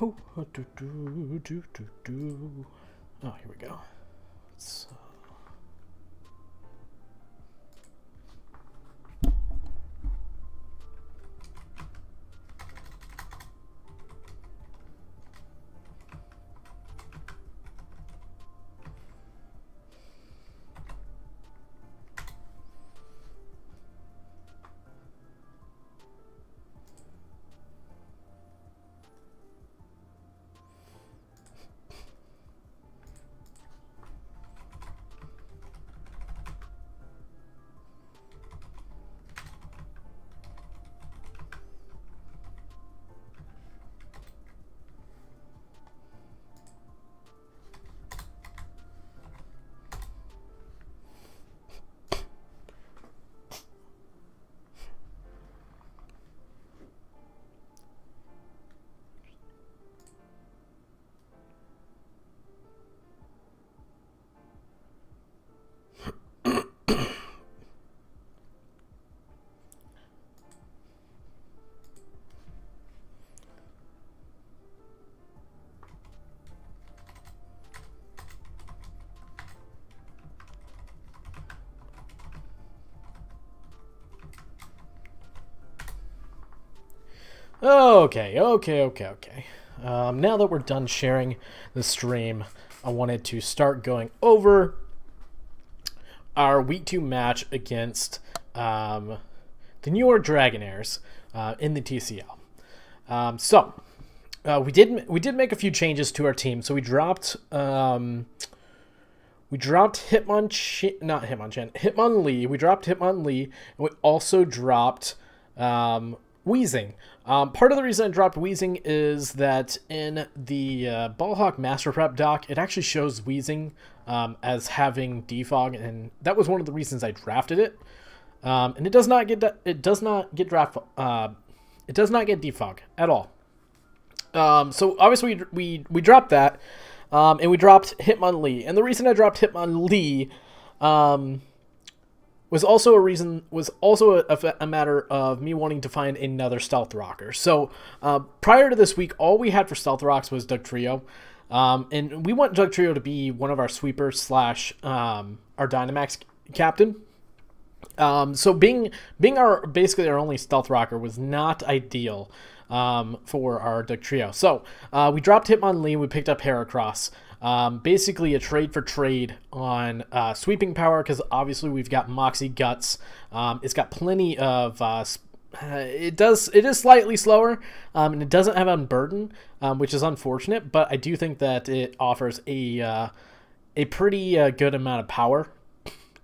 Oh, here we go. So. Okay. Now that we're done sharing the stream, I wanted to start going over our Week 2 match against the New York Dragonaires in the TCL. We did make a few changes to our team. So we dropped Hitmon Lee. We dropped Hitmon Lee, and we also dropped Weezing. Part of the reason I dropped Weezing is that in the Ballhawk Master Prep doc, it actually shows Weezing as having defog, and that was one of the reasons I drafted it. And it does not get defog at all. So obviously we dropped that, and we dropped Hitmon Lee. And the reason I dropped Hitmon Lee was also a matter of me wanting to find another stealth rocker. So prior to this week, all we had for stealth rocks was Dugtrio, and we want Dugtrio to be one of our sweepers slash our Dynamax captain. So being basically our only stealth rocker was not ideal for our Dugtrio. So we dropped Hitmonlee, we picked up Heracross. Basically a trade for trade on sweeping power, because obviously we've got Moxie Guts. It's got plenty of it is slightly slower, and it doesn't have Unburden, which is unfortunate, but I do think that it offers a pretty good amount of power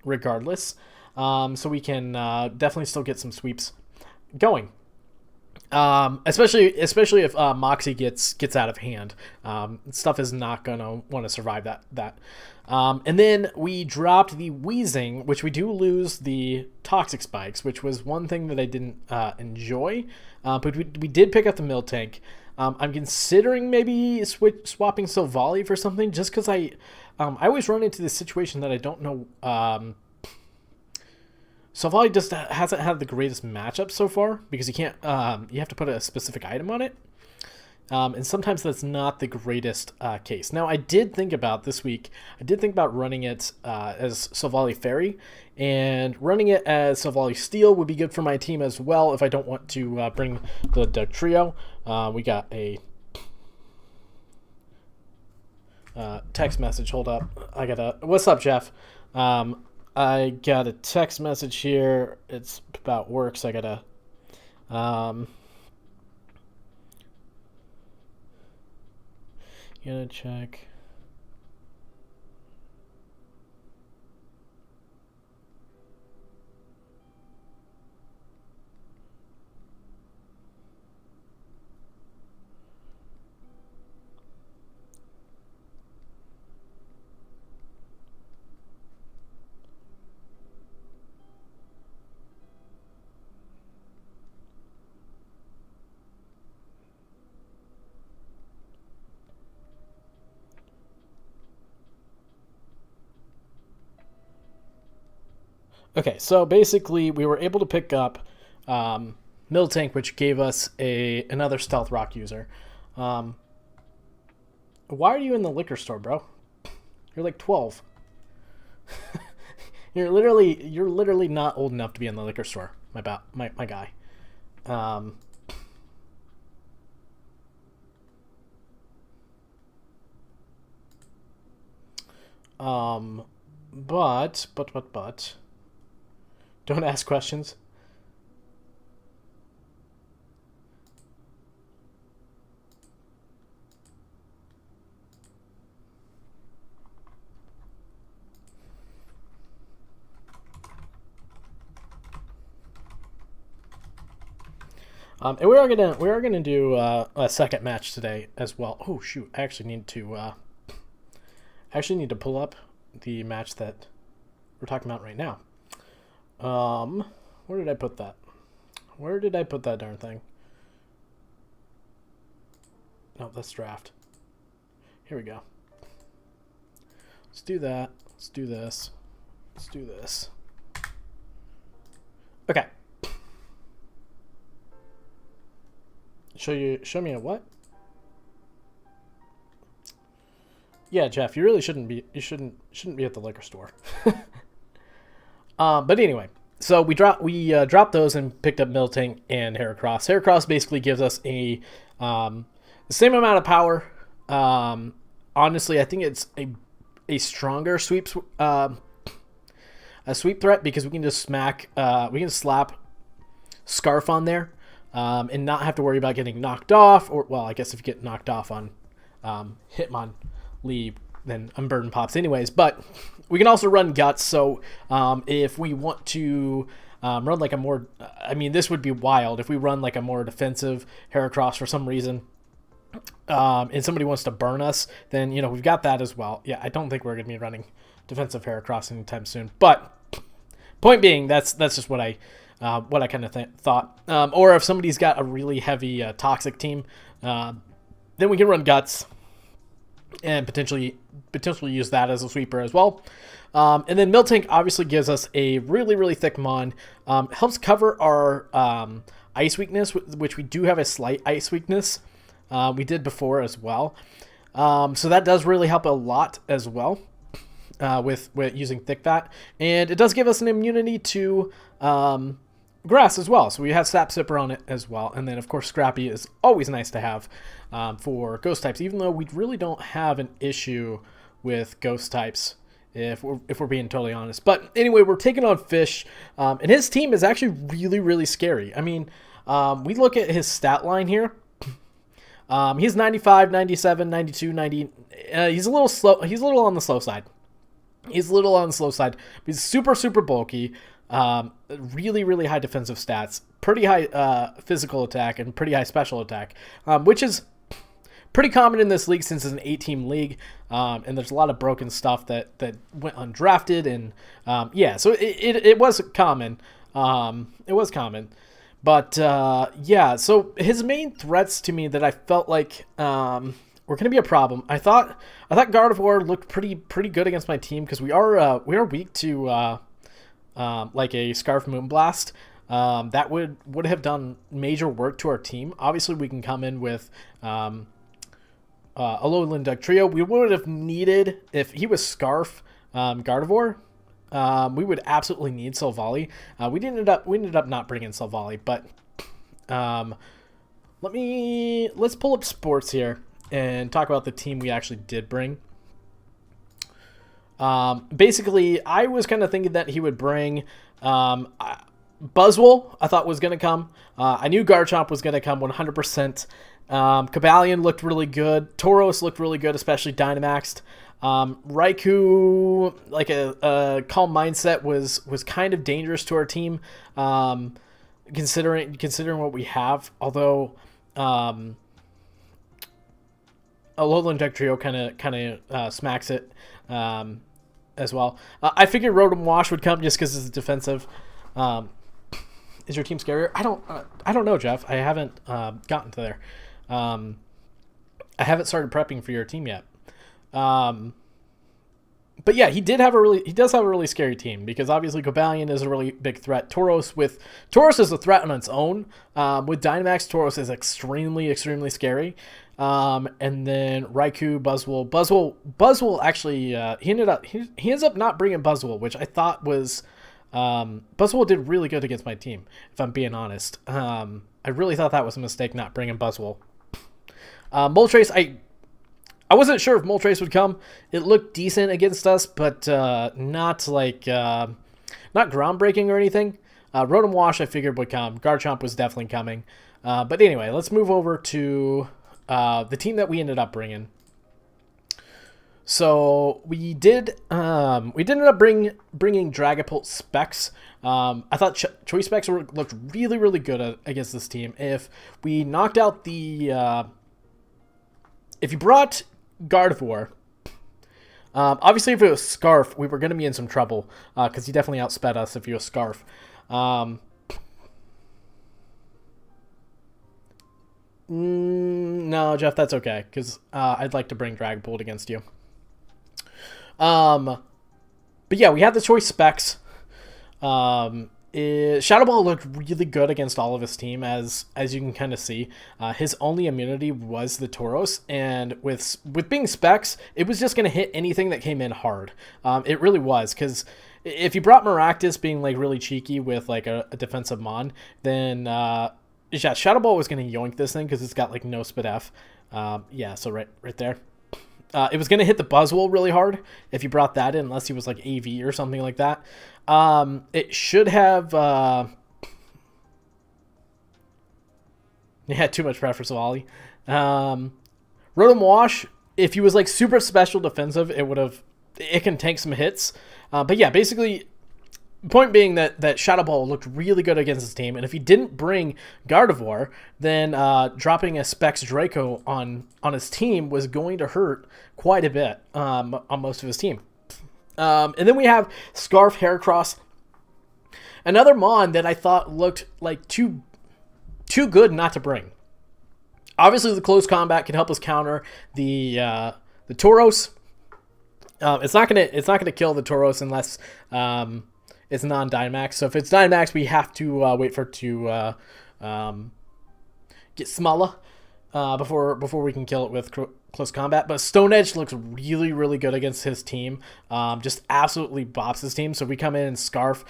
regardless. So we can definitely still get some sweeps going. Especially if Moxie gets out of hand. Stuff is not gonna want to survive that. And then we dropped the Weezing, which we do lose the Toxic Spikes, which was one thing that I didn't enjoy. But we did pick up the Miltank. I'm considering maybe swapping Silvally for something, just because I always run into this situation that I don't know. Silvally just hasn't had the greatest matchup so far, because you can't, you have to put a specific item on it. And sometimes that's not the greatest case. Now, I did think about this week, running it as Silvally Fairy, and running it as Silvally Steel would be good for my team as well if I don't want to bring the Dugtrio. We got a text message. Hold up. What's up, Jeff? I got a text message here. It's about work, so I gotta check. Okay, so basically we were able to pick up Miltank, which gave us another Stealth Rock user. Why are you in the liquor store, bro? You're like 12. You're literally not old enough to be in the liquor store, my guy. But don't ask questions. And we are gonna do a second match today as well. Oh shoot! I actually need to pull up the match that we're talking about right now. Where did I put that? Where did I put that darn thing? No, that's draft. Here we go. Let's do that. Let's do this. Let's do this. Okay. Show me a what? Yeah, Jeff, you really shouldn't be be at the liquor store. But anyway, so we dropped those and picked up Miltank and Heracross. Heracross basically gives us the same amount of power. Honestly, I think it's a stronger sweep threat because we can just slap Scarf on there. And not have to worry about getting knocked off, or well, I guess if you get knocked off on Hitmonlee, then Unburden pops anyways. But we can also run Guts, so if we want to run like a more, this would be wild if we run like a more defensive Heracross for some reason, and somebody wants to burn us, then we've got that as well. Yeah, I don't think we're going to be running defensive Heracross anytime soon. But point being, that's just what I kind of thought. Or if somebody's got a really heavy toxic team, then we can run Guts and potentially use that as a sweeper as well. And then Miltank obviously gives us a really, really thick Mon. Helps cover our ice weakness, which we do have a slight ice weakness. We did before as well. So that does really help a lot as well with using Thick Fat. And it does give us an immunity to grass as well, so we have Sap Sipper on it as well. And then of course Scrappy is always nice to have for ghost types, even though we really don't have an issue with ghost types if we're being totally honest. But anyway, we're taking on Fish, and his team is actually really, really scary. We look at his stat line here. He's 95, 97, 92, 90. He's a little slow. He's a little on the slow side. But he's super, super bulky. Really, really high defensive stats, pretty high physical attack, and pretty high special attack, which is pretty common in this league since it's an 8-team league, and there's a lot of broken stuff that went undrafted, and so it was common. But so his main threats to me that I felt like were going to be a problem. I thought Gardevoir looked pretty good against my team because we are weak to like a Scarf Moonblast. That would have done major work to our team. Obviously, we can come in with a Alolan Dugtrio. We would have needed, if he was Scarf Gardevoir, we would absolutely need Silvally. We ended up not bringing Silvally, but let's pull up sports here and talk about the team we actually did bring. Basically, I was kind of thinking that he would bring Buzzwole. I thought was going to come. I knew Garchomp was going to come 100%. Cobalion looked really good. Tauros looked really good, especially Dynamaxed. Raikou, like a Calm Mindset, was kind of dangerous to our team, considering what we have. Although Alolan Dugtrio kind of smacks it as well. I figured Rotom Wash would come just because it's defensive. Is your team scarier? I don't know, Jeff. I haven't gotten to there. I haven't started prepping for your team yet. But yeah, he does have a really scary team because obviously Cobalion is a really big threat. Tauros is a threat on its own. With Dynamax, Tauros is extremely, extremely scary. And then Raikou, Buzzwole actually he ends up not bringing Buzzwole, which I thought was Buzzwole did really good against my team, if I'm being honest. I really thought that was a mistake not bringing Buzzwole. Moltres, I wasn't sure if Moltres would come. It looked decent against us, but not like not groundbreaking or anything. Rotom Wash I figured would come. Garchomp was definitely coming. But anyway, let's move over to the team that we ended up bringing. So we did end up bringing Dragapult Specs. I thought Choice Specs looked really, really good against this team. If we knocked out the... if you brought Gardevoir... obviously, if it was Scarf, we were going to be in some trouble. Because he definitely outsped us if he was Scarf. No, Jeff, that's okay. Because I'd like to bring Dragapult against you. But yeah, we had the Choice Specs. Shadow Ball looked really good against all of his team, as you can kind of see. His only immunity was the Tauros, and with being Specs, it was just going to hit anything that came in hard. It really was, because if you brought Maractus being like really cheeky with like a defensive Mon, then yeah, Shadow Ball was going to yoink this thing because it's got like no Spit F. Yeah, so right there. It was going to hit the Buzzwole really hard if you brought that in, unless he was like AV or something like that. It should have... yeah, too much prep for Solali. Rotom Wash, if he was like super special defensive, it can tank some hits. But yeah, basically... Point being that Shadow Ball looked really good against his team, and if he didn't bring Gardevoir, then dropping a Specs Draco on his team was going to hurt quite a bit on most of his team. And then we have Scarf Heracross, another Mon that I thought looked like too good not to bring. Obviously, the close combat can help us counter the Tauros. It's not gonna kill the Tauros unless it's non-Dynamax. So if it's Dynamax, we have to wait for it to get smaller before we can kill it with close combat. But Stone Edge looks really, really good against his team. Just absolutely bops his team. So if we come in and Scarf,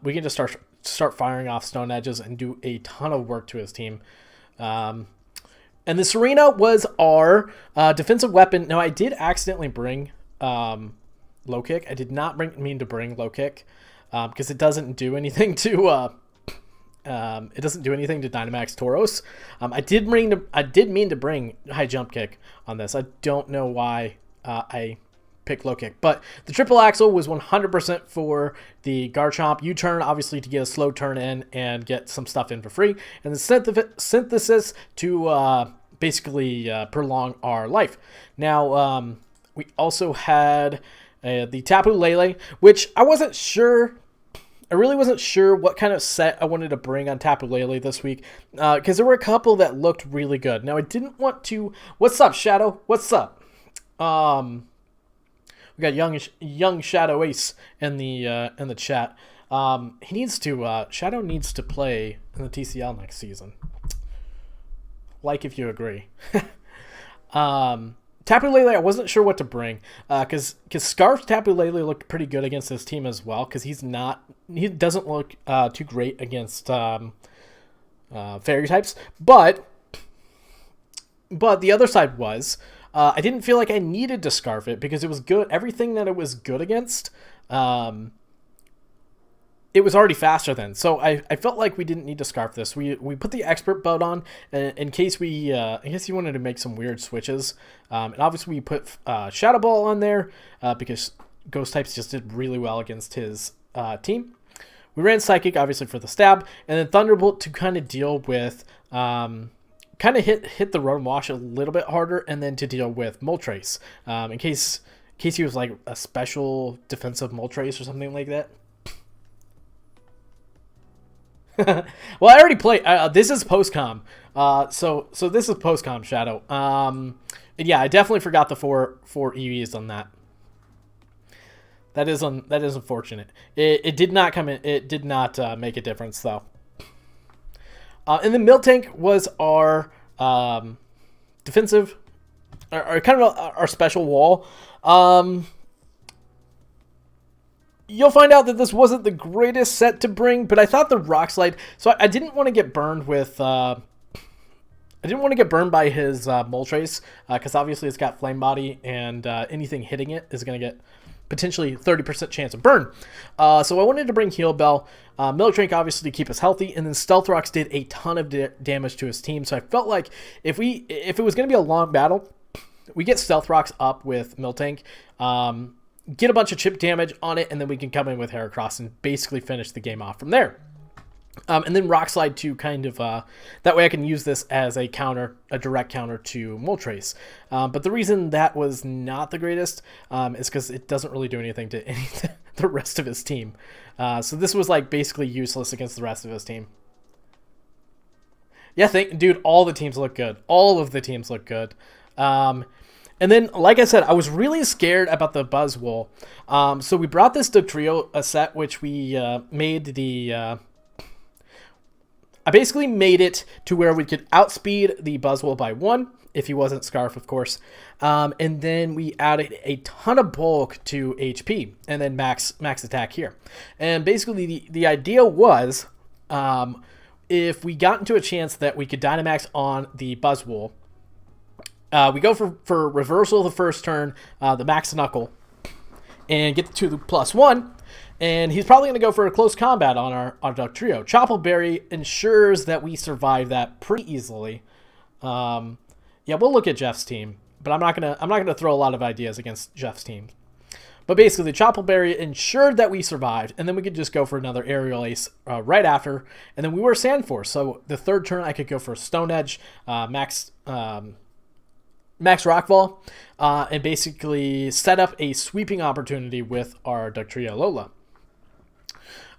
we can just start firing off Stone Edges and do a ton of work to his team. And the Serena was our defensive weapon. Now, I did accidentally bring Low Kick. I did not mean to bring Low Kick. Because it doesn't do anything to Dynamax Tauros. I did mean to bring High Jump Kick on this. I don't know why I picked Low Kick, but the Triple Axle was 100% for the Garchomp U-turn, obviously to get a slow turn in and get some stuff in for free, and the Synthesis to basically prolong our life. Now we also had the Tapu Lele, which I really wasn't sure what kind of set I wanted to bring on Tapu Lele this week, because there were a couple that looked really good. Now, I didn't want to... What's up, Shadow? What's up? We got young Shadow Ace in the chat. Shadow needs to play in the TCL next season. Like if you agree. Tapu Lele, I wasn't sure what to bring, because Scarf Tapu Lele looked pretty good against his team as well, because he doesn't look too great against fairy types, but the other side was, I didn't feel like I needed to Scarf it, because it was good, everything that it was good against, it was already faster then, so I felt like we didn't need to Scarf this. We put the Expert Boat on in case you wanted to make some weird switches, and obviously we put Shadow Ball on there because Ghost types just did really well against his team. We ran Psychic obviously for the stab, and then Thunderbolt to kind of deal with kind of hit the Rotom Wash a little bit harder, and then to deal with Moltres in case he was like a special defensive Moltres or something like that. Well, I already played. This is post-com. So this is post-com, Shadow. Yeah, I definitely forgot the four EVs on that. That is unfortunate. It did not come in. It did not make a difference though. And the Miltank was our defensive, or kind of our special wall. You'll find out that this wasn't the greatest set to bring, but I thought the Rock Slide... So I didn't want to get burned with... I didn't want to get burned by his Moltres, because obviously it's got Flame Body, and anything hitting it is going to get potentially 30% chance of burn. So I wanted to bring Heal Bell, Milk Drink obviously to keep us healthy, and then Stealth Rocks did a ton of damage to his team. So I felt like if it was going to be a long battle, we get Stealth Rocks up with Miltank, get a bunch of chip damage on it, and then we can come in with Heracross and basically finish the game off from there. And then Rock Slide to kind of, that way I can use this as a counter, a direct counter to Moltres. But the reason that was not the greatest is because it doesn't really do anything to the rest of his team. So this was like basically useless against the rest of his team. Yeah, dude, all the teams look good. All of the teams look good. And then, like I said, I was really scared about the Buzzwole. So we brought this Dugtrio, a set which we made the... I basically made it to where we could outspeed the Buzzwole by 1, if he wasn't Scarf, of course. And then we added a ton of bulk to HP, and then max attack here. And basically, the idea was, if we got into a chance that we could Dynamax on the Buzzwole, we go for reversal the first turn, the Max Knuckle, and get to the +1. And he's probably going to go for a close combat on our Dugtrio. Chople Berry ensures that we survive that pretty easily. Yeah, we'll look at Jeff's team, but I'm not gonna throw a lot of ideas against Jeff's team. But basically, Chople Berry ensured that we survived, and then we could just go for another Aerial Ace right after, and then we were Sandforce. So the third turn, I could go for Stone Edge, Max Rockfall, and basically set up a sweeping opportunity with our Dugtrio Lola.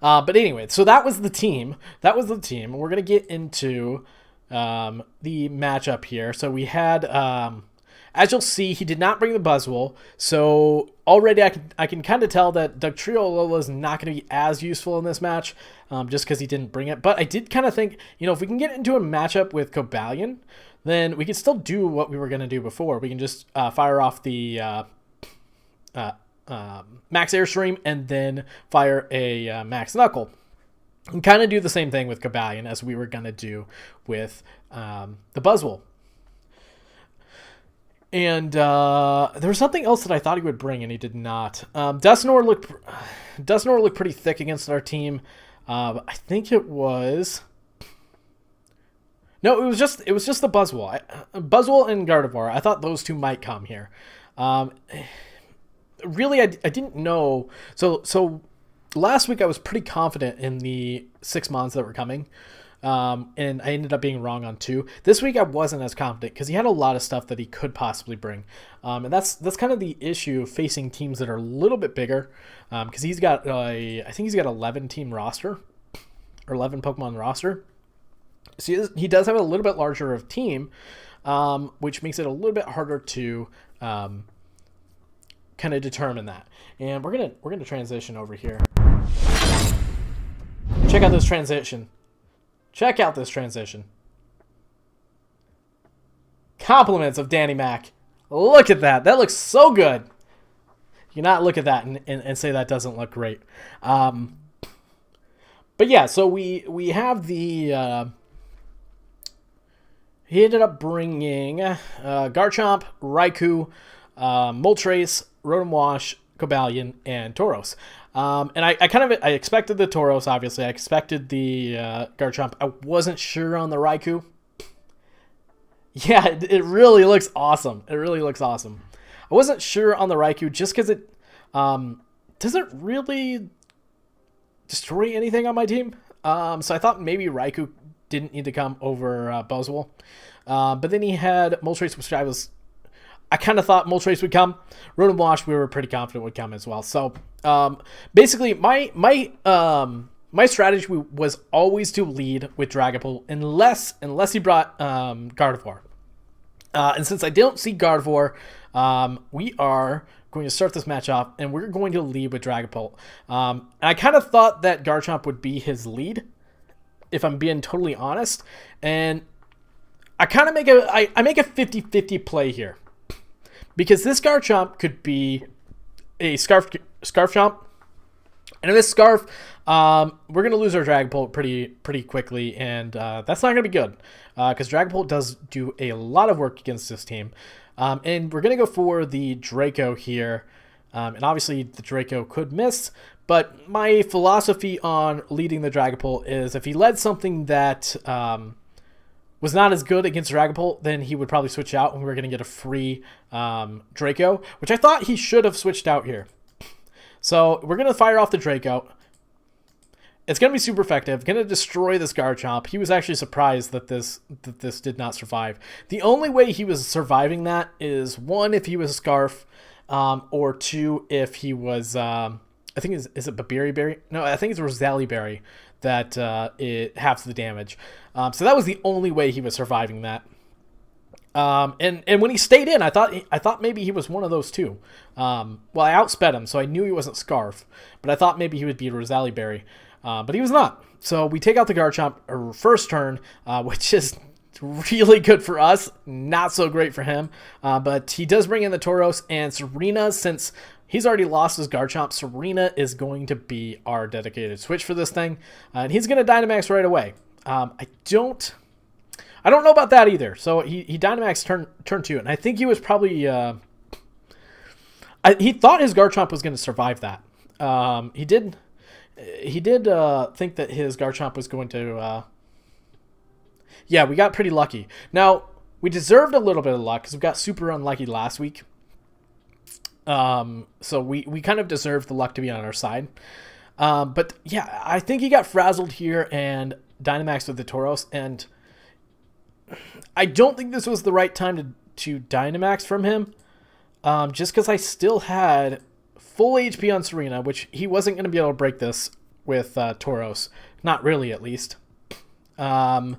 But anyway, so that was the team. We're going to get into the matchup here. So we had, as you'll see, he did not bring the Buzzwole. So already I can kind of tell that Dugtrio Lola is not going to be as useful in this match, just because he didn't bring it. But I did kind of think, if we can get into a matchup with Cobalion, then we can still do what we were going to do before. We can just fire off the Max Airstream and then fire a Max Knuckle. And kind of do the same thing with Cobalion as we were going to do with the Buzzwole. And there was something else that I thought he would bring, and he did not. Dusknoir looked pretty thick against our team. I think it was... No, it was just the Buzzwole. Buzzwole and Gardevoir. I thought those two might come here. Really, I didn't know. So last week I was pretty confident in the 6 mons that were coming, and I ended up being wrong on 2. This week I wasn't as confident because he had a lot of stuff that he could possibly bring, and that's kind of the issue facing teams that are a little bit bigger, because he's got I think he's got 11 team roster or 11 Pokemon roster. So he does have a little bit larger of team, which makes it a little bit harder to kind of determine that. And we're gonna transition over here. Check out this transition. Compliments of Danny Mac. Look at that. That looks so good. You cannot look at that and say that doesn't look great. But yeah, so we have the... He ended up bringing Garchomp, Raikou, Moltres, Rotom Wash, Cobalion, and Tauros. And I expected the Tauros, obviously. I expected the Garchomp. I wasn't sure on the Raikou. Yeah, it really looks awesome. I wasn't sure on the Raikou just because it doesn't really destroy anything on my team. So I thought maybe Raikou didn't need to come over Buzzwole. But then he had Moltres, which I kind of thought Moltres would come. Rotom Wash, we were pretty confident would come as well. So basically, my strategy was always to lead with Dragapult unless he brought Gardevoir. And since I don't see Gardevoir, we are going to start this match off, and we're going to lead with Dragapult. And I kind of thought that Garchomp would be his lead, if I'm being totally honest. And I kind of make I make a 50-50 play here. Because this Garchomp could be a Scarf Chomp. And in this Scarf, we're going to lose our Dragapult pretty quickly. And that's not going to be good. Because Dragapult does do a lot of work against this team. And we're going to go for the Draco here. And obviously the Draco could miss. But my philosophy on leading the Dragapult is if he led something that... was not as good against Dragapult, then he would probably switch out and we're going to get a free Draco, which I thought he should have switched out here. So we're going to fire off the Draco. It's going to be super effective, going to destroy this Garchomp. He was actually surprised that this did not survive. The only way he was surviving that is, one, if he was a Scarf, or two, if he was, I think, is it Babiri Berry? No, I think it's Rosalie Berry that it halves the damage. So that was the only way he was surviving that. And when he stayed in, I thought maybe he was one of those two. Well, I outsped him, so I knew he wasn't Scarf, but I thought maybe he would be Rosalie Berry, but he was not. So we take out the Garchomp first turn, which is really good for us, not so great for him. But he does bring in the Tauros and Serena, since he's already lost his Garchomp. Serena is going to be our dedicated switch for this thing, and he's going to Dynamax right away. I don't know about that either. So he Dynamax turn 2, and I think he was probably he thought his Garchomp was going to survive that. He did think that his Garchomp was going to. Yeah, we got pretty lucky. Now we deserved a little bit of luck because we got super unlucky last week. So we kind of deserved the luck to be on our side. But yeah, I think he got frazzled here and Dynamax with the Tauros, and I don't think this was the right time to Dynamax from him, just because I still had full HP on Serena, which he wasn't going to be able to break this with Tauros. Not really, at least. And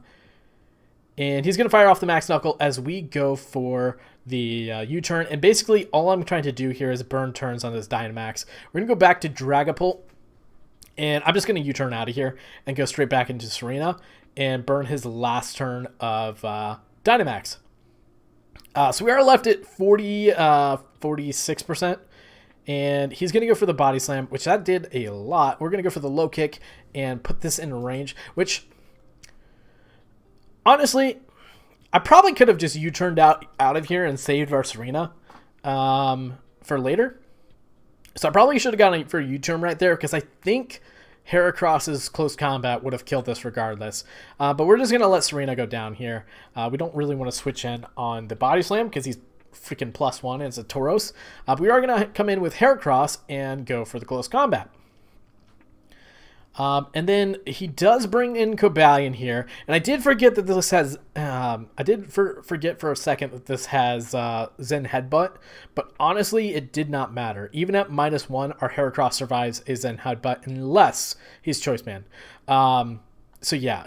he's going to fire off the Max Knuckle as we go for the U-turn. And basically, all I'm trying to do here is burn turns on this Dynamax. We're going to go back to Dragapult. And I'm just going to U-turn out of here and go straight back into Serena and burn his last turn of Dynamax. So we are left at 46%. And he's going to go for the Body Slam, which that did a lot. We're going to go for the Low Kick and put this in range, which, honestly, I probably could have just U-turned out of here and saved our Serena for later. So I probably should have gone for a U-turn right there, because I think Heracross's close combat would have killed this regardless. But we're just going to let Serena go down here. We don't really want to switch in on the Body Slam because he's freaking +1 and it's a Tauros. But we are going to come in with Heracross and go for the close combat. And then he does bring in Cobalion here, and I did forget that this has. Forget for a second that this has Zen Headbutt, but honestly, it did not matter. Even at -1, our Heracross survives a Zen Headbutt unless he's Choice Man. So yeah,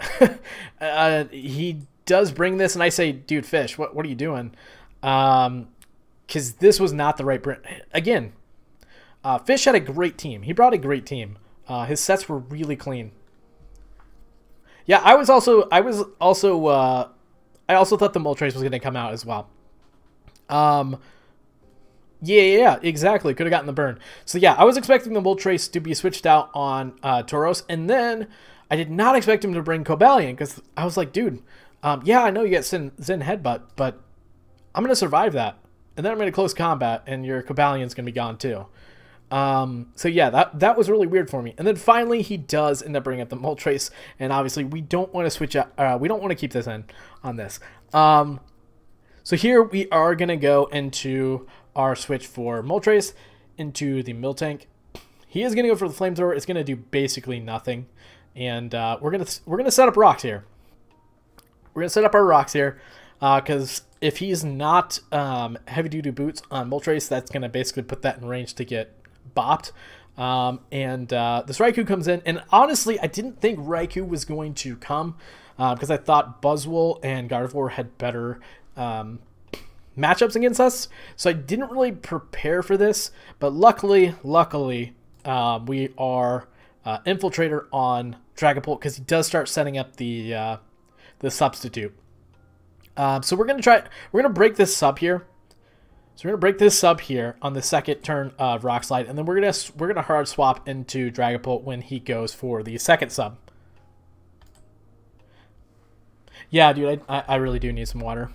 he does bring this, and I say, dude, Fish, what are you doing? Because this was not the right. Again, Fish had a great team. He brought a great team. His sets were really clean. Yeah, I also thought the Moltres was going to come out as well. Yeah, exactly. Could have gotten the burn. So yeah, I was expecting the Moltres to be switched out on Tauros, and then I did not expect him to bring Cobalion, because I was like, dude, yeah, I know you get Zen Headbutt, but I'm going to survive that. And then I'm going to close combat, and your Cobalion's going to be gone too. So yeah, that was really weird for me. And then finally, he does end up bringing up the Moltres, and obviously we don't want to switch out. We don't want to keep this in on this. So here we are going to go into our switch for Moltres into the Miltank. He is going to go for the Flamethrower. It's going to do basically nothing. And we're gonna set up rocks here. We're going to set up our rocks here because if he's not heavy duty boots on Moltres, that's going to basically put that in range to get bopped. This Raikou comes in, and honestly, I didn't think Raikou was going to come because I thought Buzzwole and Gardevoir had better matchups against us, so I didn't really prepare for this. But luckily, we are Infiltrator on Dragapult because he does start setting up the substitute. So we're gonna break this sub here. So we're gonna break this sub here on the second turn of Rock Slide, and then we're gonna hard swap into Dragapult when he goes for the second sub. Yeah, dude, I really do need some water.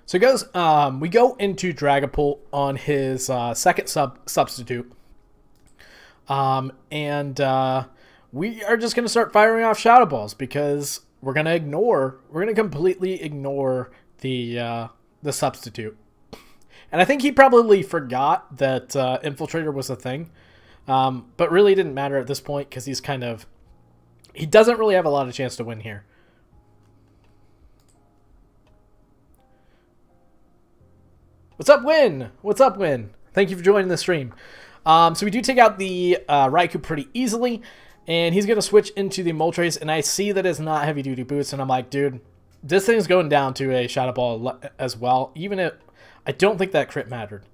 So guys, we go into Dragapult on his second substitute. We are just going to start firing off Shadow Balls because we're going to completely ignore the substitute. And I think he probably forgot that Infiltrator was a thing. But really didn't matter at this point because he doesn't really have a lot of chance to win here. What's up, Win? What's up, Win? Thank you for joining the stream. So we do take out the Raikou pretty easily, and he's going to switch into the Moltres, and I see that it's not heavy-duty boots, and I'm like, dude, this thing's going down to a Shadow Ball as well, even if I don't think that crit mattered.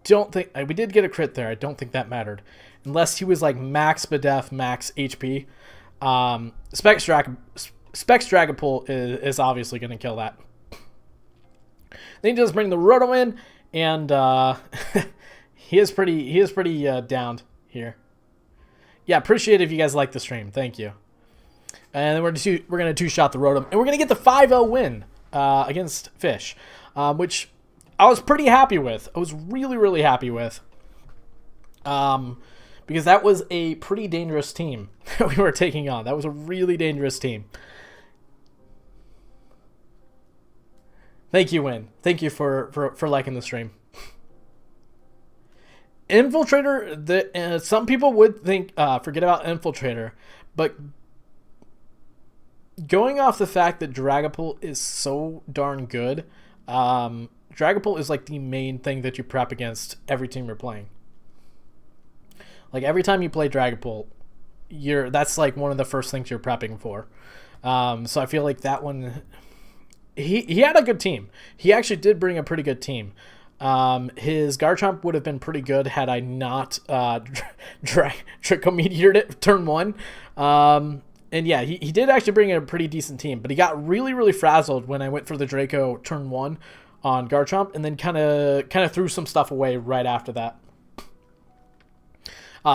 We did get a crit there. I don't think that mattered. Unless he was like max BDF, max HP. Specs Dragapult is obviously going to kill that. Then he does bring the Roto in, and he is pretty downed here. Yeah, appreciate it if you guys like the stream. Thank you. And then we're gonna two-shot the Rotom, and we're gonna get the 5-0 win against Fish, which I was pretty happy with. I was really happy with, because that was a pretty dangerous team that we were taking on. That was a really dangerous team. Thank you, Win. Thank you for liking the stream. Infiltrator, some people would think, forget about Infiltrator, but going off the fact that Dragapult is so darn good, Dragapult is like the main thing that you prep against every team you're playing. Like every time you play Dragapult, that's like one of the first things you're prepping for. So I feel like that one, he had a good team. He actually did bring a pretty good team. His Garchomp would have been pretty good had I not Draco Meteored it turn 1. And yeah, he did actually bring in a pretty decent team, but he got really frazzled when I went for the Draco turn 1 on Garchomp, and then kind of threw some stuff away right after that.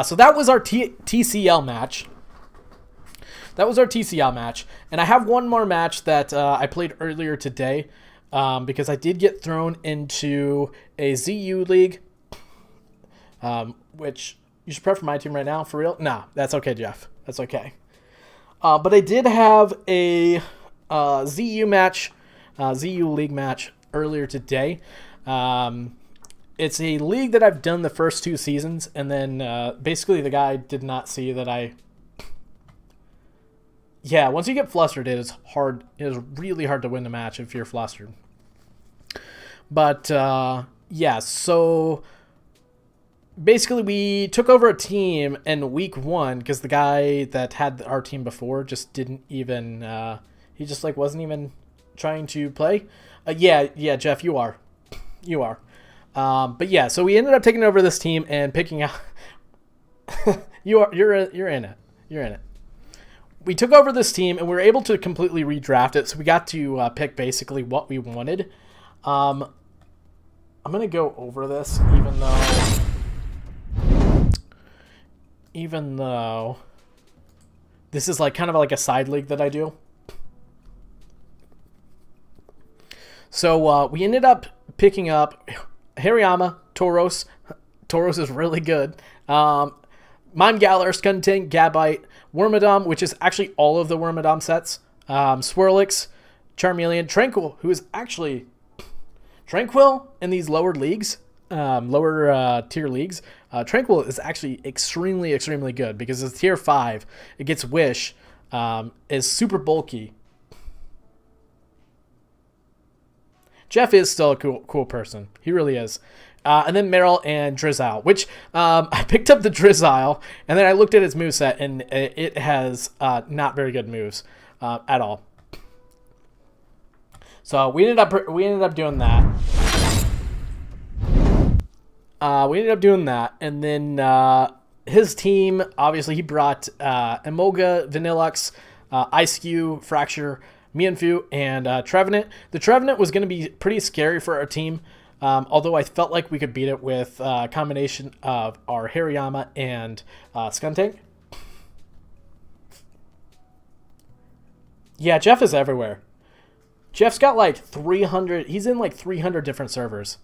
So that was our TCL match. That was our TCL match, and I have one more match that I played earlier today. Because I did get thrown into a ZU league, which you should prep for my team right now, for real? Nah, that's okay, Jeff. That's okay. But I did have a ZU match, ZU league match earlier today. It's a league that I've done the first 2 seasons, and then basically the guy did not see that Yeah, once you get flustered, it is hard. It is really hard to win the match if you're flustered. But yeah, so basically we took over a team in week 1 because the guy that had our team before just didn't even. He just like wasn't even trying to play. Yeah, Jeff, you are. But yeah, so we ended up taking over this team and picking out. You're in it. We took over this team, and we were able to completely redraft it, so we got to pick basically what we wanted. I'm going to go over this, even though this is like kind of like a side league that I do. So we ended up picking up Hariyama, Tauros. Tauros is really good. Mime Galar, Skuntank, Gabite, Wormadam, which is actually all of the Wormadam sets, Swirlix, Charmeleon, Tranquil, who is actually Tranquil in these lower leagues, lower tier leagues. Tranquil is actually extremely good because it's tier 5. It gets Wish, is super bulky. Jeff is still a cool person. He really is. And then Meryl and Drizzile, which I picked up the Drizzile, and then I looked at its moveset, and it has not very good moves at all. So we ended up doing that. We ended up doing that. And then his team, obviously, he brought Emolga, Vanillux, Ice-Q, Fracture, Mienfoo, and Trevenant. The Trevenant was going to be pretty scary for our team, although I felt like we could beat it with a combination of our Hariyama and Skuntank. Yeah, Jeff is everywhere. Jeff's got like 300... He's in like 300 different servers.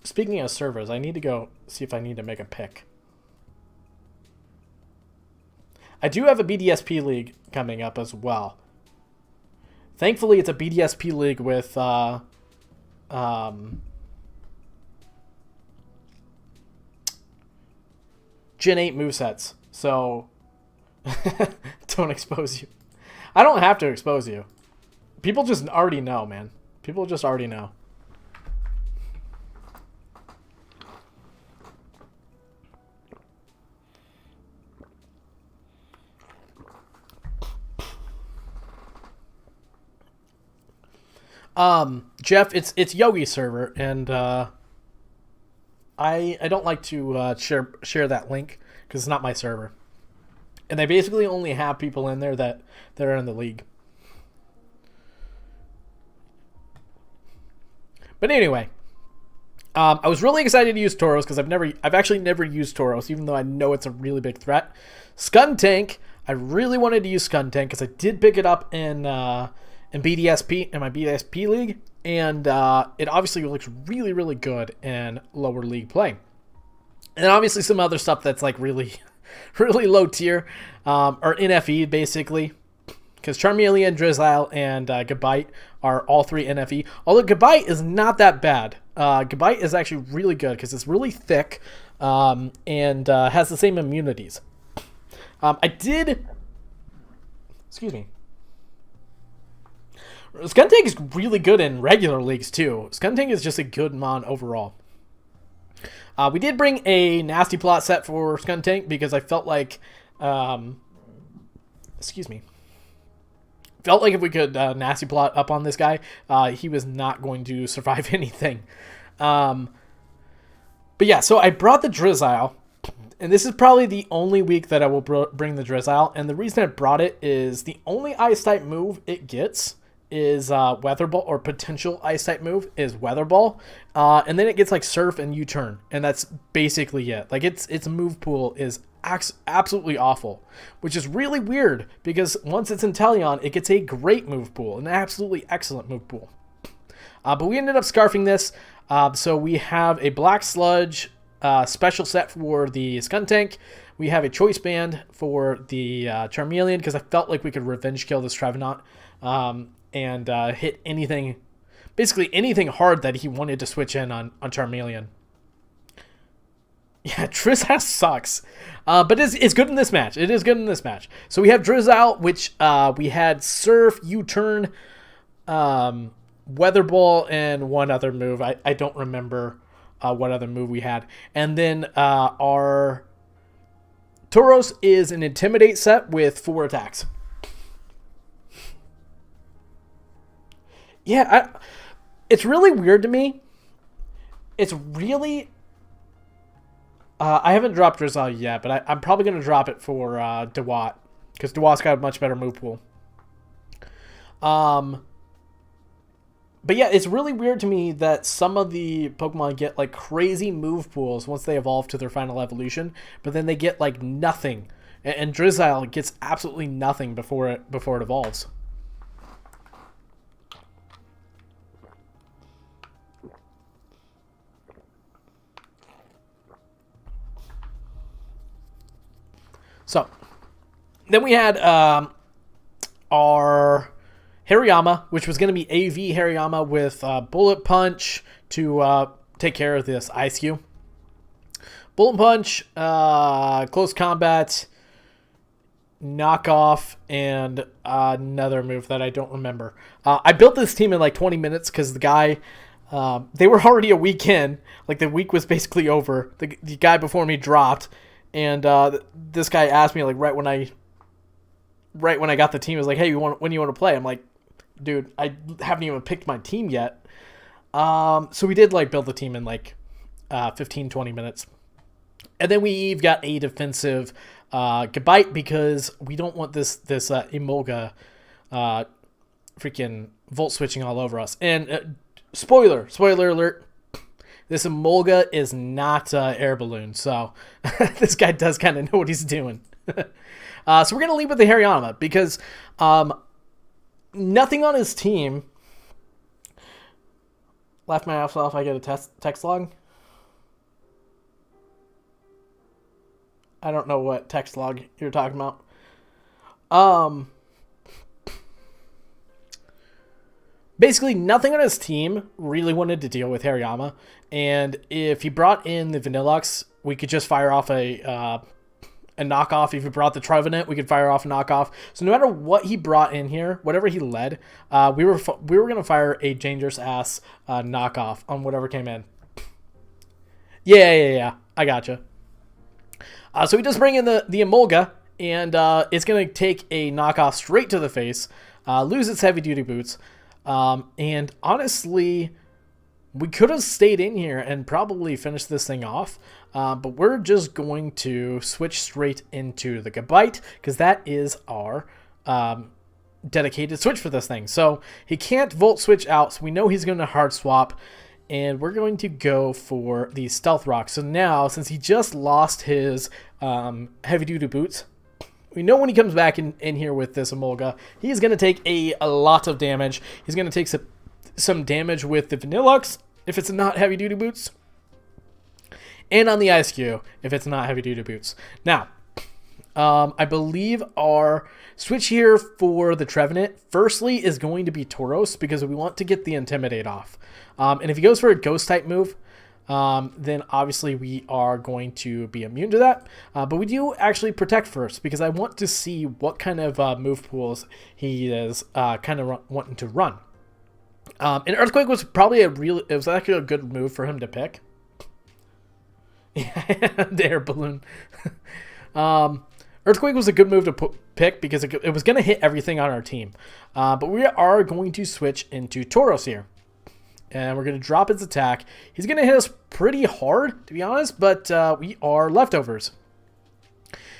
Speaking of servers, I need to go see if I need to make a pick. I do have a BDSP league coming up as well. Thankfully, it's a BDSP league with Gen 8 movesets. So, don't expose you. I don't have to expose you. People just already know, man. People just already know. Jeff, it's Yogi server, and I don't like to share that link because it's not my server, and they basically only have people in there that are in the league. But anyway, I was really excited to use Tauros because I've actually never used Tauros, even though I know it's a really big threat. Skuntank, I really wanted to use Skuntank because I did pick it up in BDSP, in my BDSP league, and it obviously looks really, really good in lower league play. And obviously some other stuff that's like really, really low tier, or NFE basically, because Charmeleon, Drizzile, and Gabite are all 3 NFE. Although Gabite is not that bad. Gabite is actually really good because it's really thick and has the same immunities. Excuse me. Skuntank is really good in regular leagues too. Skuntank is just a good mon overall. We did bring a Nasty Plot set for Skuntank because I felt like, felt like if we could Nasty Plot up on this guy, he was not going to survive anything. But yeah, so I brought the Drizzile, and this is probably the only week that I will bring the Drizzile. And the reason I brought it is the only Ice type move it gets is Weather Ball, or potential Ice type move is Weather Ball, and then it gets like Surf and U-Turn, and that's basically it. Like its move pool is absolutely awful, which is really weird because once it's in Teleon, it gets a great move pool, an absolutely excellent move pool. But we ended up scarfing this, so we have a Black Sludge special set for the Skuntank. We have a Choice Band for the Charmeleon because I felt like we could revenge kill this Trevenant. And hit anything, basically anything hard that he wanted to switch in on Charmeleon. Yeah, Drizzile sucks, but it's good in this match. It is good in this match. So we have Drizzile, which we had Surf, U-Turn, Weather Ball, and one other move. I don't remember what other move we had. And then our Tauros is an Intimidate set with 4 attacks. Yeah, it's really weird to me. It's really... I haven't dropped Drizzile yet, but I'm probably going to drop it for Dewott, because Dewott's got a much better move pool. But yeah, it's really weird to me that some of the Pokemon get like crazy move pools once they evolve to their final evolution, but then they get like nothing. And Drizzile gets absolutely nothing before it evolves. So, then we had our Hariyama, which was going to be AV Hariyama with Bullet Punch to take care of this Ice-Q. Bullet Punch, Close Combat, Knockoff, and another move that I don't remember. I built this team in like 20 minutes because the guy... they were already a week in. Like, the week was basically over. The guy before me dropped. And this guy asked me like right when I got the team, he was like, "Hey, when do you want to play?" I'm like, "Dude, I haven't even picked my team yet." So we did like build the team in like 15-20 minutes. And then we've got a defensive Gabite because we don't want this Emolga freaking volt switching all over us. And spoiler alert, this Emolga is not air balloon, so this guy does kind of know what he's doing. So we're going to lead with the Hariyama because nothing on his team. Laugh my ass off, I get a text log. I don't know what text log you're talking about. Basically, nothing on his team really wanted to deal with Hariyama, and if he brought in the Vanillux, we could just fire off a knockoff. If he brought the Trevenant, we could fire off a knockoff. So no matter what he brought in here, whatever he led, we were going to fire a dangerous ass knockoff on whatever came in. Yeah. I gotcha. So he does bring in the Emolga, and it's going to take a knockoff straight to the face, lose its heavy-duty boots, and honestly, we could have stayed in here and probably finished this thing off, but we're just going to switch straight into the Gabite, because that is our dedicated switch for this thing. So he can't volt switch out, so we know he's going to hard swap, and we're going to go for the Stealth Rock. So now, since he just lost his heavy-duty boots, we know when he comes back in here with this Emolga, he's going to take a lot of damage. He's going to take some damage with the Vanillux, if it's not heavy-duty boots, and on the Ice Cube, if it's not heavy-duty boots. Now, I believe our switch here for the Trevenant, firstly, is going to be Tauros, because we want to get the Intimidate off. And if he goes for a Ghost-type move, then obviously we are going to be immune to that. But we do actually Protect first, because I want to see what kind of move pools he is kind of wanting to run. And Earthquake was probably it was actually a good move for him to pick. Yeah, the air balloon. Earthquake was a good move to pick because it was going to hit everything on our team. But we are going to switch into Tauros here. And we're going to drop his attack. He's going to hit us pretty hard, to be honest, but we are leftovers.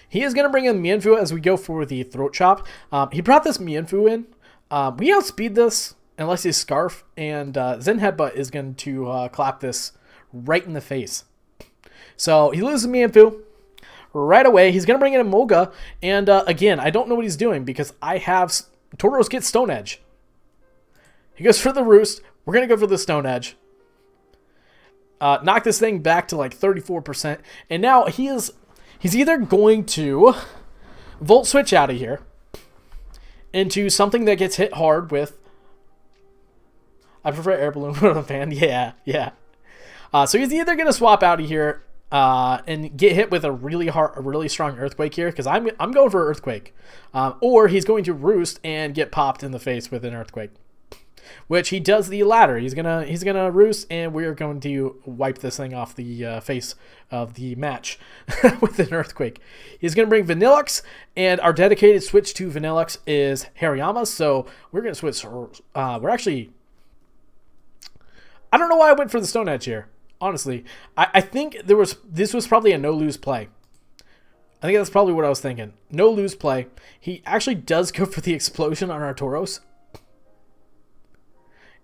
He is going to bring in Mienfoo as we go for the Throat Chop. He brought this Mienfoo in. We outspeed this unless he's Scarf, and Zen Headbutt is going to clap this right in the face. So he loses Mienfoo right away. He's going to bring in a Emolga, and again, I don't know what he's doing because I have Tauros get Stone Edge. He goes for the Roost. We're going to go for the Stone Edge. Knock this thing back to like 34%. And now he's either going to Volt Switch out of here into something that gets hit hard with... I prefer Air Balloon for the fan. Yeah. So he's either going to swap out of here and get hit with a really strong Earthquake here, because I'm going for Earthquake. Or he's going to Roost and get popped in the face with an Earthquake. Which he does the latter. He's gonna Roost, and we're going to wipe this thing off the face of the match with an Earthquake. He's gonna bring Vanillux, and our dedicated switch to Vanillux is Hariyama. So we're gonna switch. We're actually. I don't know why I went for the Stone Edge here. Honestly, I think this was probably a no lose play. I think that's probably what I was thinking. No lose play. He actually does go for the explosion on our Tauros.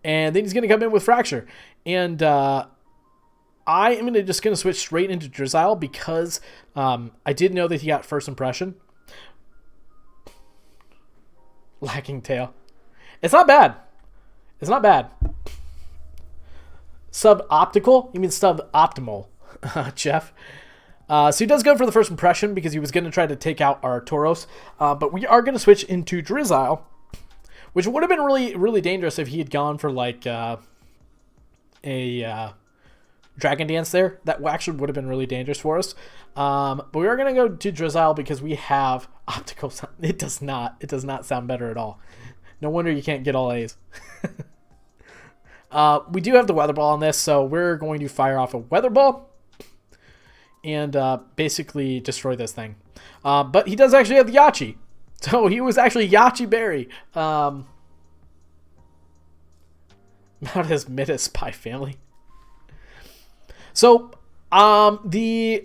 And then he's going to come in with Fracture. And I am just going to switch straight into Drizzile because I did know that he got First Impression. Lacking Tail. It's not bad. Suboptical? You mean suboptimal, Jeff. So he does go for the First Impression because he was going to try to take out our Tauros. But we are going to switch into Drizzile, which would have been really, really dangerous if he had gone for like a Dragon Dance there. That actually would have been really dangerous for us. But we are going to go to Drizzile because we have optical sound. It does not sound better at all. No wonder you can't get all A's. We do have the Weather Ball on this, so we're going to fire off a Weather Ball and basically destroy this thing. But he does actually have the Yachi. So he was actually Yachi Berry. Not as mid as Spy Family. So, the...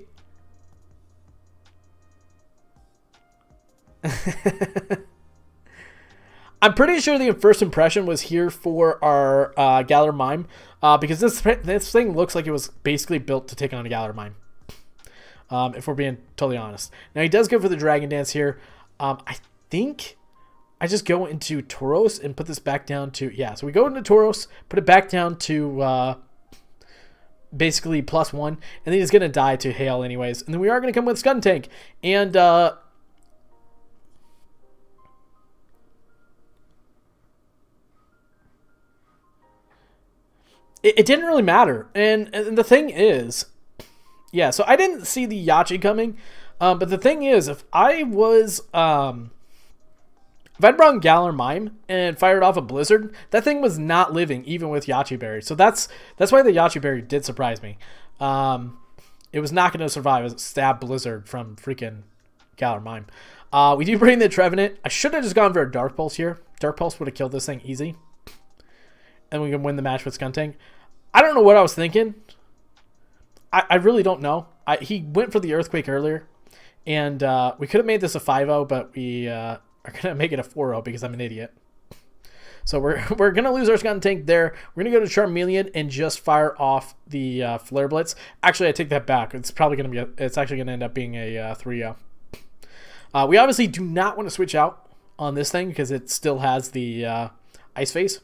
I'm pretty sure the first impression was here for our Galar Mime, because this thing looks like it was basically built to take on a Galar Mime, if we're being totally honest. Now, he does go for the Dragon Dance here. I think I just go into Tauros and put this back down to... Yeah, so we go into Tauros, put it back down to basically +1, and then he's going to die to Hail anyways. And then we are going to come with Skuntank. And... It didn't really matter. And the thing is... Yeah, so I didn't see the Yachi coming. But the thing is, if I was... If I'd brought Galar Mime and fired off a Blizzard, that thing was not living even with Yachi Berry. So that's why the Yachi Berry did surprise me. It was not going to survive as a stab Blizzard from freaking Galar Mime. We do bring the Trevenant. I should have just gone for a Dark Pulse here. Dark Pulse would have killed this thing easy. And we can win the match with Skuntank. I don't know what I was thinking. I really don't know. He went for the Earthquake earlier. And we could have made this a 5-0, but we... are going to make it a 4-0 because I'm an idiot. So we're going to lose our Skuntank there. We're going to go to Charmeleon and just fire off the Flare Blitz. Actually, I take that back. It's probably going to be it's actually going to end up being a 3-0. We obviously do not want to switch out on this thing because it still has the Ice Face.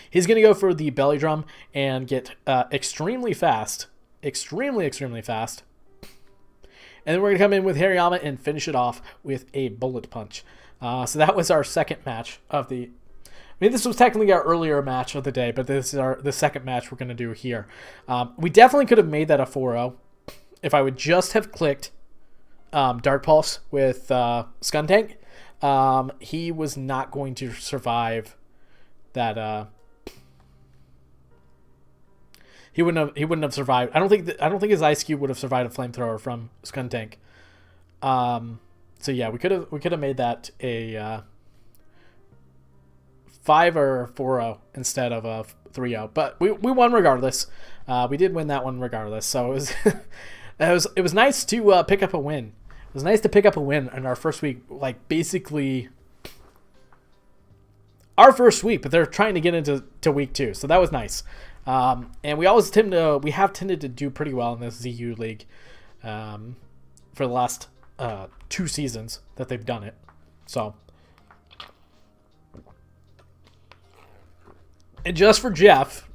He's going to go for the Belly Drum and get extremely fast. Extremely fast. And then we're going to come in with Hariyama and finish it off with a Bullet Punch. So that was our second match of the... I mean, this was technically our earlier match of the day, but this is the second match we're going to do here. We definitely could have made that a 4-0 if I would just have clicked Dark Pulse with Skuntank. He was not going to survive that... He wouldn't have survived. I don't think his Ice Cube would have survived a Flamethrower from Skuntank. So yeah, we could have made that a 5 or 4-0 instead of a 3-0. But we won regardless. We did win that one regardless. So it was nice to pick up a win. It was nice to pick up a win in our first week, like basically our first week, but they're trying to get into week 2. So that was nice. And we have tended to do pretty well in this ZU League for the last 2 seasons that they've done it. So, and just for Jeff,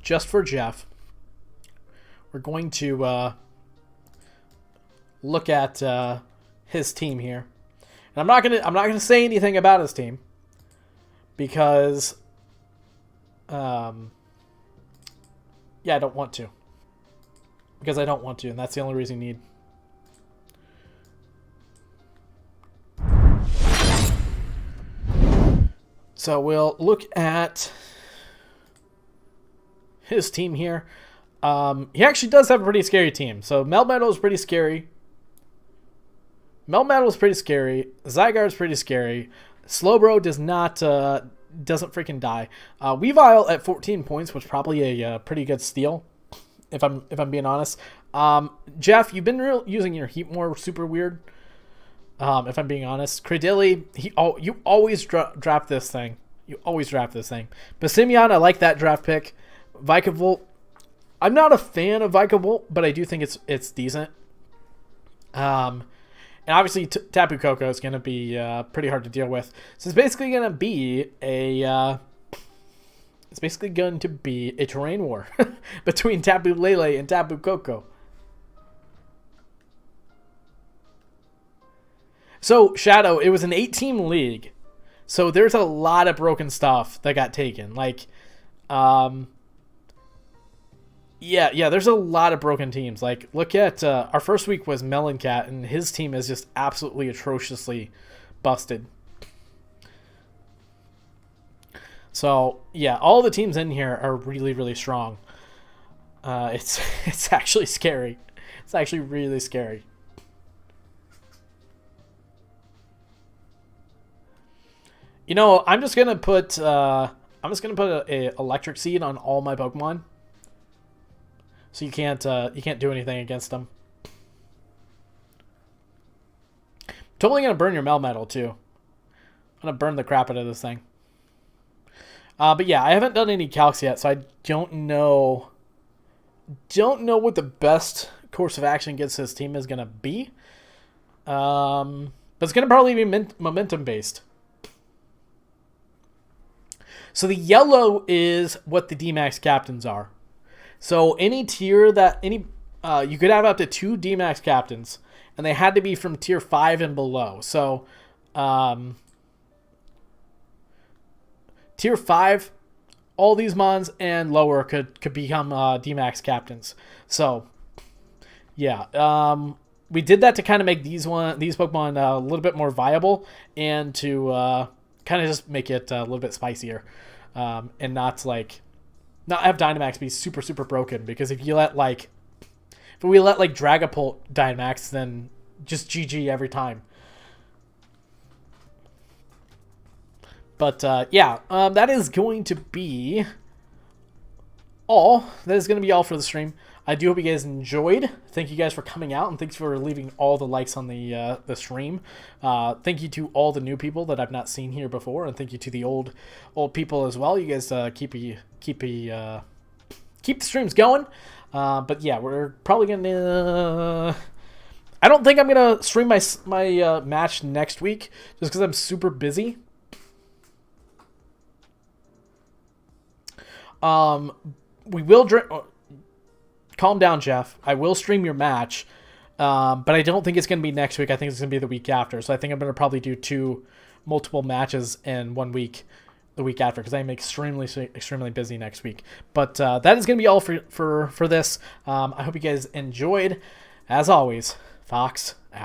we're going to look at his team here. And I'm not gonna say anything about his team because yeah, I don't want to. Because I don't want to, and that's the only reason you need. So we'll look at his team here. He actually does have a pretty scary team. So Melmetal is pretty scary. Zygarde's pretty scary. Slowbro does not... doesn't freaking die. Weavile at 14 points was probably a pretty good steal, if I'm being honest. Jeff, you've been using your Heat more super weird. If I'm being honest, Credilli, you always draft this thing. Bassimian, I like that draft pick. Vikavolt, I'm not a fan of Vikavolt, but I do think it's decent. And obviously, Tapu Koko is going to be pretty hard to deal with. So it's basically going to be a terrain war between Tapu Lele and Tapu Koko. So Shadow, it was an 8-team league, so there's a lot of broken stuff that got taken. Like, Yeah, there's a lot of broken teams. Like, look at our first week was Meloncat, and his team is just absolutely atrociously busted. So, yeah, all the teams in here are really, really strong. It's actually scary. It's actually really scary. You know, I'm just going to put I'm just gonna put a electric seed on all my Pokemon, so you can't do anything against them. Totally gonna burn your Melmetal too. I'm gonna burn the crap out of this thing. But yeah, I haven't done any calcs yet, so I don't know. Don't know what the best course of action against this team is gonna be. But it's gonna probably be momentum based. So the yellow is what the D-Max captains are. So any tier that you could have up to 2 D-Max captains, and they had to be from tier 5 and below. So tier 5, all these mons and lower could become D-Max captains. So yeah, we did that to kind of make these Pokemon a little bit more viable, and to kind of just make it a little bit spicier, and not have Dynamax be super broken. Because if we let Dragapult Dynamax, then just GG every time. But yeah, that is going to be all. That is going to be all for the stream. I do hope you guys enjoyed. Thank you guys for coming out, and thanks for leaving all the likes on the stream. Thank you to all the new people that I've not seen here before, and thank you to the old people as well. You guys keep the streams going. But yeah, we're probably gonna. I don't think I'm gonna stream my match next week, just because I'm super busy. We will drink. Calm down, Jeff. I will stream your match, but I don't think it's going to be next week. I think it's going to be the week after. So I think I'm going to probably do 2 multiple matches in 1 week, the week after, because I'm extremely busy next week. But that is going to be all for this. I hope you guys enjoyed. As always, Fox out.